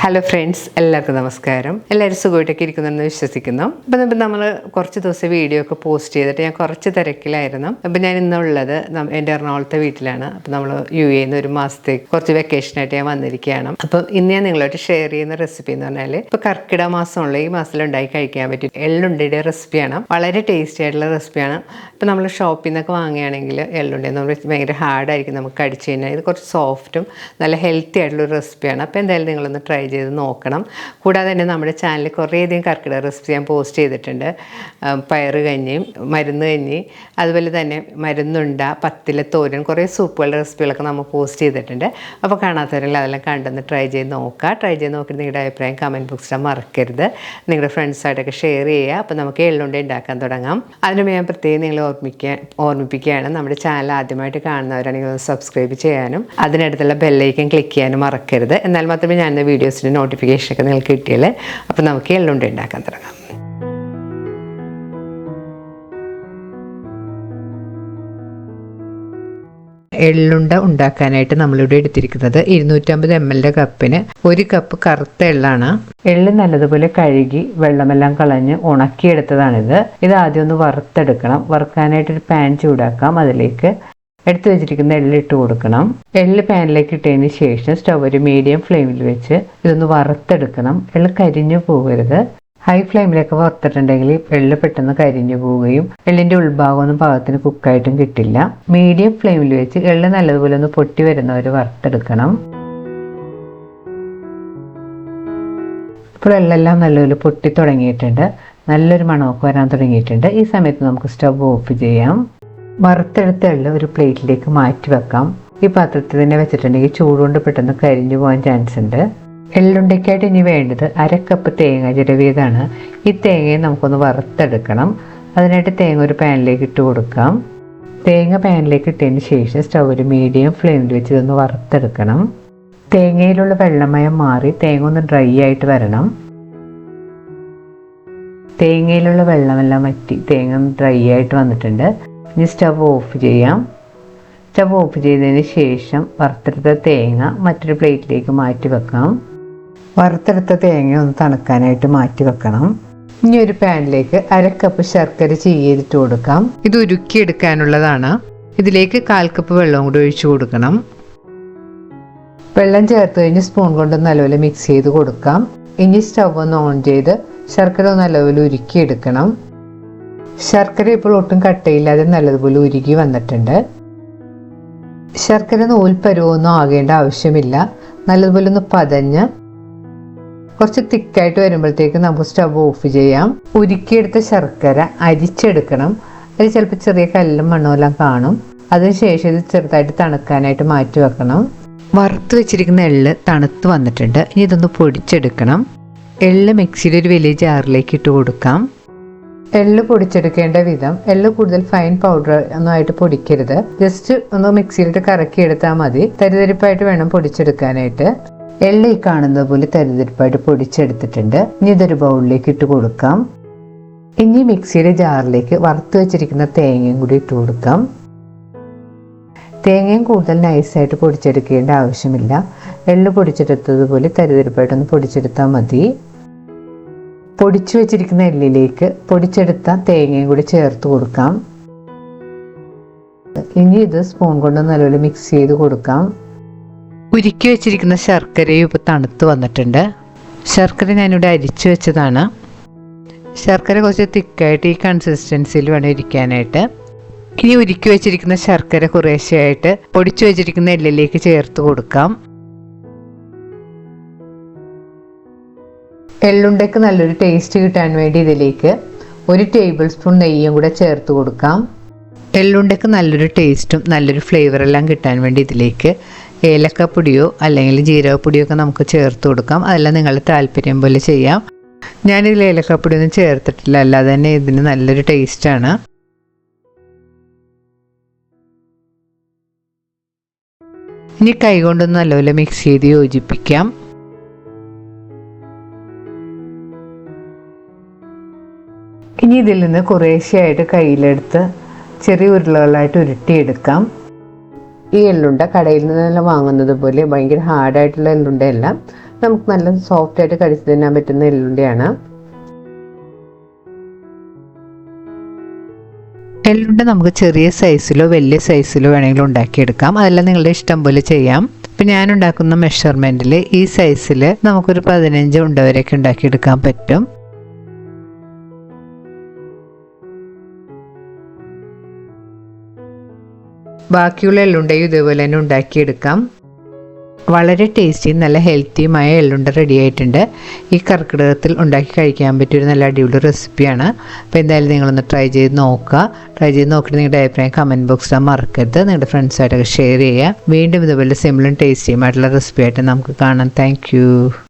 Hello friends, എല്ലാവർക്കും നമസ്കാരം. എല്ലാവരും സുഖമായിട്ടൊക്കെ ഇരിക്കുന്നെന്ന് വിശ്വസിക്കുന്നു. അപ്പം നമ്മൾ കുറച്ച് ദിവസം വീഡിയോ ഒക്കെ പോസ്റ്റ് ചെയ്തിട്ട് ഞാൻ കുറച്ച് തിരക്കിലായിരുന്നു. അപ്പം ഞാൻ ഇന്നുള്ളത് എൻ്റെ എറണാകുളത്തെ വീട്ടിലാണ്. അപ്പം നമ്മൾ UAE ഒരു മാസത്തേക്ക് കുറച്ച് വെക്കേഷനായിട്ട് ഞാൻ വന്നിരിക്കുകയാണ്. അപ്പം ഇന്ന് ഞാൻ നിങ്ങളായിട്ട് ഷെയർ ചെയ്യുന്ന റെസിപ്പി എന്ന് പറഞ്ഞാൽ ഇപ്പോൾ കർക്കിടക മാസമുള്ള ഈ മാസത്തിൽ ഉണ്ടാക്കി കഴിക്കാൻ പറ്റും എള്ളുണ്ടയുടെ റെസിപ്പിയാണ്. വളരെ ടേസ്റ്റി ആയിട്ടുള്ള റെസിപ്പിയാണ്. ഇപ്പം നമ്മൾ ഷോപ്പിൽ നിന്നൊക്കെ വാങ്ങുകയാണെങ്കിൽ എള്ളുണ്ട നമ്മൾ ഭയങ്കര ഹാർഡായിരിക്കും നമുക്ക് കടിച്ചു കഴിഞ്ഞാൽ. ഇത് കുറച്ച് സോഫ്റ്റും നല്ല ഹെൽത്തി ആയിട്ടുള്ളൊരു റെസിപ്പിയാണ്. അപ്പോൾ എന്തായാലും നിങ്ങളൊന്ന് ട്രൈ ചെയ്ത് നോക്കണം. കൂടാതെ തന്നെ നമ്മുടെ ചാനലിൽ കുറേയധികം കർക്കിടക റെസിപ്പി ഞാൻ പോസ്റ്റ് ചെയ്തിട്ടുണ്ട്. പയറ് കഞ്ഞിയും മരുന്ന് കഞ്ഞി, അതുപോലെ തന്നെ മരുന്നുണ്ട, പത്തില തോരൻ, കുറേ സൂപ്പുകളുടെ റെസിപ്പികളൊക്കെ നമ്മൾ പോസ്റ്റ് ചെയ്തിട്ടുണ്ട്. അപ്പോൾ കാണാത്തവരെങ്കിൽ അതെല്ലാം കണ്ടൊന്ന് ട്രൈ ചെയ്ത് നോക്കുക. ട്രൈ ചെയ്ത് നോക്കിയിട്ട് നിങ്ങളുടെ അഭിപ്രായം കമൻറ്റ് ബോക്സിൽ മറക്കരുത്. നിങ്ങളുടെ ഫ്രണ്ട്സായിട്ടൊക്കെ ഷെയർ ചെയ്യുക. അപ്പോൾ നമുക്ക് എള്ളുണ്ട ഉണ്ടാക്കാൻ തുടങ്ങാം. അതിനുമുമ്പ് ഞാൻ പ്രത്യേകം നിങ്ങളെ ഓർമ്മിപ്പിക്കുകയാണ്, നമ്മുടെ ചാനൽ ആദ്യമായിട്ട് കാണുന്നവരാണെങ്കിൽ ഒന്ന് സബ്സ്ക്രൈബ് ചെയ്യാനും അതിനടുത്തുള്ള ബെല്ലൈക്കൻ ക്ലിക്ക് ചെയ്യാനും മറക്കരുത്. എന്നാൽ മാത്രമേ ഞാൻ വീഡിയോസിൻ്റെ നോട്ടിഫിക്കേഷനൊക്കെ നിങ്ങൾക്ക് കിട്ടിയാൽ. അപ്പോൾ നമുക്ക് എള്ളുണ്ട ഉണ്ടാക്കാൻ തുടങ്ങാം. എള്ളുണ്ട ഉണ്ടാക്കാനായിട്ട് നമ്മളിവിടെ എടുത്തിരിക്കുന്നത് 250 ml കപ്പിന് 1 കപ്പ് കറുത്ത എള്ളാണ്. എള്ള് നല്ലതുപോലെ കഴുകി വെള്ളമെല്ലാം കളഞ്ഞ് ഉണക്കിയെടുത്തതാണിത്. ഇത് ആദ്യം ഒന്ന് വറുത്തെടുക്കണം. വറുക്കാനായിട്ടൊരു പാൻ ചൂടാക്കാം. അതിലേക്ക് എടുത്തു വെച്ചിരിക്കുന്ന എള്ള് ഇട്ട് കൊടുക്കണം. എള്ള് പാനിലേക്ക് ഇട്ടതിന് ശേഷം സ്റ്റവ് ഒരു മീഡിയം ഫ്ലെയിമിൽ വെച്ച് ഇതൊന്ന് വറുത്തെടുക്കണം. എള്ള് കരിഞ്ഞു പോകരുത്. ഹൈ ഫ്ലെയിമിലൊക്കെ വറുത്തിട്ടുണ്ടെങ്കിൽ എള്ള് പെട്ടെന്ന് കരിഞ്ഞു പോവുകയും എള്ളിൻ്റെ ഉൾഭാഗമൊന്നും പാകത്തിന് കുക്കായിട്ടും കിട്ടില്ല. മീഡിയം ഫ്ലെയിമിൽ വെച്ച് എള്ള് നല്ലതുപോലെ ഒന്ന് പൊട്ടി വരുന്നവർ വറുത്തെടുക്കണം. ഇപ്പോൾ എള്ളെല്ലാം നല്ലപോലെ പൊട്ടി തുടങ്ങിയിട്ടുണ്ട്. നല്ലൊരു മണമൊക്കെ വരാൻ തുടങ്ങിയിട്ടുണ്ട്. ഈ സമയത്ത് നമുക്ക് സ്റ്റവ് ഓഫ് ചെയ്യാം. വറുത്തെടുത്ത എള്ള് ഒരു പ്ലേറ്റിലേക്ക് മാറ്റി വെക്കാം. ഈ പാത്രത്തിൽ തന്നെ വെച്ചിട്ടുണ്ടെങ്കിൽ ചൂടുകൊണ്ട് പെട്ടെന്ന് കരിഞ്ഞു പോകാൻ ചാൻസ് ഉണ്ട്. എള്ളുണ്ടയ്ക്കായിട്ട് ഇനി വേണ്ടത് 1/2 കപ്പ് തേങ്ങ ചിരവിയതാണ്. ഈ തേങ്ങയെ നമുക്കൊന്ന് വറുത്തെടുക്കണം. അതിനായിട്ട് തേങ്ങ ഒരു പാനിലേക്ക് ഇട്ട് കൊടുക്കാം. തേങ്ങ പാനിലേക്ക് ഇട്ടതിന് ശേഷം സ്റ്റവ് ഒരു മീഡിയം ഫ്ലെയിമിൽ വെച്ച് ഇതൊന്ന് വറുത്തെടുക്കണം. തേങ്ങയിലുള്ള വെള്ളമയം മാറി തേങ്ങ ഒന്ന് ഡ്രൈ ആയിട്ട് വരണം. തേങ്ങയിലുള്ള വെള്ളമെല്ലാം വറ്റി തേങ്ങ ഡ്രൈ ആയിട്ട് വന്നിട്ടുണ്ട്. ഇനി സ്റ്റവ് ഓഫ് ചെയ്യാം. സ്റ്റവ് ഓഫ് ചെയ്തതിന് ശേഷം വറുത്തെടുത്ത തേങ്ങ മറ്റൊരു പ്ലേറ്റിലേക്ക് മാറ്റി വെക്കാം. വറുത്തെടുത്ത തേങ്ങ ഒന്ന് തണുക്കാനായിട്ട് മാറ്റി വെക്കണം. ഇനി ഒരു പാനിലേക്ക് 1/2 കപ്പ് ശർക്കര ചെയ്തിട്ട് കൊടുക്കാം. ഇത് ഉരുക്കിയെടുക്കാനുള്ളതാണ്. ഇതിലേക്ക് 1/4 കപ്പ് വെള്ളം കൂടി ഒഴിച്ചു കൊടുക്കണം. വെള്ളം ചേർത്ത് കഴിഞ്ഞ് സ്പൂൺ കൊണ്ട് നല്ലപോലെ മിക്സ് ചെയ്ത് കൊടുക്കാം. ഇനി സ്റ്റവ് ഒന്ന് ഓൺ ചെയ്ത് ശർക്കര നല്ലപോലെ ഉരുക്കിയെടുക്കണം. ശർക്കര ഇപ്പോൾ ഒട്ടും കട്ടയില്ലാതെ നല്ലതുപോലെ ഉരുകി വന്നിട്ടുണ്ട്. ശർക്കര നൂൽപ്പരുവൊന്നും ആകേണ്ട ആവശ്യമില്ല. നല്ലതുപോലെ ഒന്ന് പതഞ്ഞ് കുറച്ച് തിക്കായിട്ട് വരുമ്പോഴത്തേക്ക് നമുക്ക് സ്റ്റവ് ഓഫ് ചെയ്യാം. ഉരുക്കിയെടുത്ത ശർക്കര അരിച്ചെടുക്കണം. അതിൽ ചിലപ്പോൾ ചെറിയ കല്ലും മണ്ണുമെല്ലാം കാണും. അതിനുശേഷം ഇത് ചെറുതായിട്ട് തണുക്കാനായിട്ട് മാറ്റി വെക്കണം. വറുത്ത് വെച്ചിരിക്കുന്ന എള്ള് തണുത്ത് വന്നിട്ടുണ്ട്. ഇനി ഇതൊന്ന് പൊടിച്ചെടുക്കണം. എള്ള് മിക്സിയിൽ ഒരു വലിയ ജാറിലേക്ക് ഇട്ട് കൊടുക്കാം. എള്ള് പൊടിച്ചെടുക്കേണ്ട വിധം, എള്ള് കൂടുതൽ ഫൈൻ പൗഡർ ഒന്നുമായിട്ട് പൊടിക്കരുത്. ജസ്റ്റ് ഒന്ന് മിക്സിയിലിട്ട് കറക്കി എടുത്താൽ മതി. തരിതരിപ്പായിട്ട് വേണം പൊടിച്ചെടുക്കാനായിട്ട്. എള്ള് ഈ കാണുന്നത് പോലെ തരിതരിപ്പായിട്ട് പൊടിച്ചെടുത്തിട്ടുണ്ട്. ഇനി ഇതൊരു ബൗളിലേക്ക് ഇട്ട് കൊടുക്കാം. ഇനി മിക്സിയുടെ ജാറിലേക്ക് വറുത്ത് വെച്ചിരിക്കുന്ന തേങ്ങയും കൂടി ഇട്ട് കൊടുക്കാം. തേങ്ങയും കൂടുതൽ നൈസായിട്ട് പൊടിച്ചെടുക്കേണ്ട ആവശ്യമില്ല. എള്ള് പൊടിച്ചെടുത്തതുപോലെ തരിതരിപ്പായിട്ടൊന്ന് പൊടിച്ചെടുത്താൽ മതി. പൊടിച്ചു വെച്ചിരിക്കുന്ന എള്ളിലേക്ക് പൊടിച്ചെടുത്ത തേങ്ങയും കൂടി ചേർത്ത് കൊടുക്കാം. ഇനി ഇത് സ്പൂൺ കൊണ്ട് നല്ലപോലെ മിക്സ് ചെയ്ത് കൊടുക്കാം. ഉരുക്കി വെച്ചിരിക്കുന്ന ശർക്കരയും ഇപ്പോൾ തണുത്ത് വന്നിട്ടുണ്ട്. ശർക്കര ഞാനിവിടെ അരിച്ചു വെച്ചതാണ്. ശർക്കര കുറച്ച് തിക്കായിട്ട് ഈ കൺസിസ്റ്റൻസിയിൽ വേണം ഇരിക്കാനായിട്ട്. ഇനി ഉരുക്കി വെച്ചിരിക്കുന്ന ശർക്കര കുറേശ്ശെയായിട്ട് പൊടിച്ചു വെച്ചിരിക്കുന്ന എള്ളിലേക്ക് ചേർത്ത് കൊടുക്കാം. എള്ളുണ്ടയ്ക്ക് നല്ലൊരു ടേസ്റ്റ് കിട്ടാൻ വേണ്ടി ഇതിലേക്ക് 1 ടേബിൾ സ്പൂൺ നെയ്യും കൂടെ ചേർത്ത് കൊടുക്കാം. എള്ളുണ്ടയ്ക്ക് നല്ലൊരു ടേസ്റ്റും നല്ലൊരു ഫ്ലേവറെല്ലാം കിട്ടാൻ വേണ്ടി ഇതിലേക്ക് ഏലക്കപ്പൊടിയോ അല്ലെങ്കിൽ ജീരകപ്പൊടിയോ ഒക്കെ നമുക്ക് ചേർത്ത് കൊടുക്കാം. അതെല്ലാം നിങ്ങളുടെ താല്പര്യം പോലെ ചെയ്യാം. ഞാനിതിൽ ഏലക്കപ്പൊടിയൊന്നും ചേർത്തിട്ടില്ല, അല്ലാതെ തന്നെ ഇതിന് നല്ലൊരു ടേസ്റ്റാണ്. ഇനി കൈകൊണ്ടൊന്ന് നല്ലപോലെ മിക്സ് ചെയ്ത് യോജിപ്പിക്കാം. ഇനി ഇതിൽ നിന്ന് കുറേശ്ശെയായിട്ട് കയ്യിലെടുത്ത് ചെറിയ ഉരുളകളായിട്ട് ഉരുട്ടിയെടുക്കാം. ഈ എള്ളുണ്ട കടയിൽ നിന്നെല്ലാം വാങ്ങുന്നത് പോലെ ഭയങ്കര ഹാർഡായിട്ടുള്ള എള്ളുണ്ടയല്ല, നമുക്ക് നല്ല സോഫ്റ്റായിട്ട് കടിച്ചു തിന്നാൻ പറ്റുന്ന എള്ളുണ്ടയാണ്. എള്ളുണ്ട നമുക്ക് ചെറിയ സൈസിലോ വലിയ സൈസിലോ വേണമെങ്കിലും ഉണ്ടാക്കിയെടുക്കാം. അതെല്ലാം നിങ്ങളുടെ ഇഷ്ടം പോലെ ചെയ്യാം. ഇപ്പം ഞാൻ ഉണ്ടാക്കുന്ന മെഷർമെൻറ്റിൽ ഈ സൈസിൽ നമുക്കൊരു 15 ഉണ്ട വരെയൊക്കെ ഉണ്ടാക്കിയെടുക്കാൻ പറ്റും. ബാക്കിയുള്ള എള്ളുണ്ടയും ഇതേപോലെ തന്നെ ഉണ്ടാക്കിയെടുക്കാം. വളരെ ടേസ്റ്റിയും നല്ല ഹെൽത്തിയുമായ എള്ളുണ്ട റെഡി ആയിട്ടുണ്ട്. ഈ കർക്കിടകത്തിൽ ഉണ്ടാക്കി കഴിക്കാൻ പറ്റിയൊരു നല്ല അടിപൊളി റെസിപ്പിയാണ്. അപ്പോൾ എന്തായാലും നിങ്ങളൊന്ന് ട്രൈ ചെയ്ത് നോക്കുക. ട്രൈ ചെയ്ത് നോക്കിയിട്ട് നിങ്ങളുടെ അഭിപ്രായം കമൻറ്റ് ബോക്സിൽ മറക്കരുത്. നിങ്ങളുടെ ഫ്രണ്ട്സായിട്ടൊക്കെ ഷെയർ ചെയ്യുക. വീണ്ടും ഇതുപോലെ സിമ്പിളും ടേസ്റ്റിയുമായിട്ടുള്ള റെസിപ്പി ആയിട്ട് നമുക്ക് കാണാം. താങ്ക്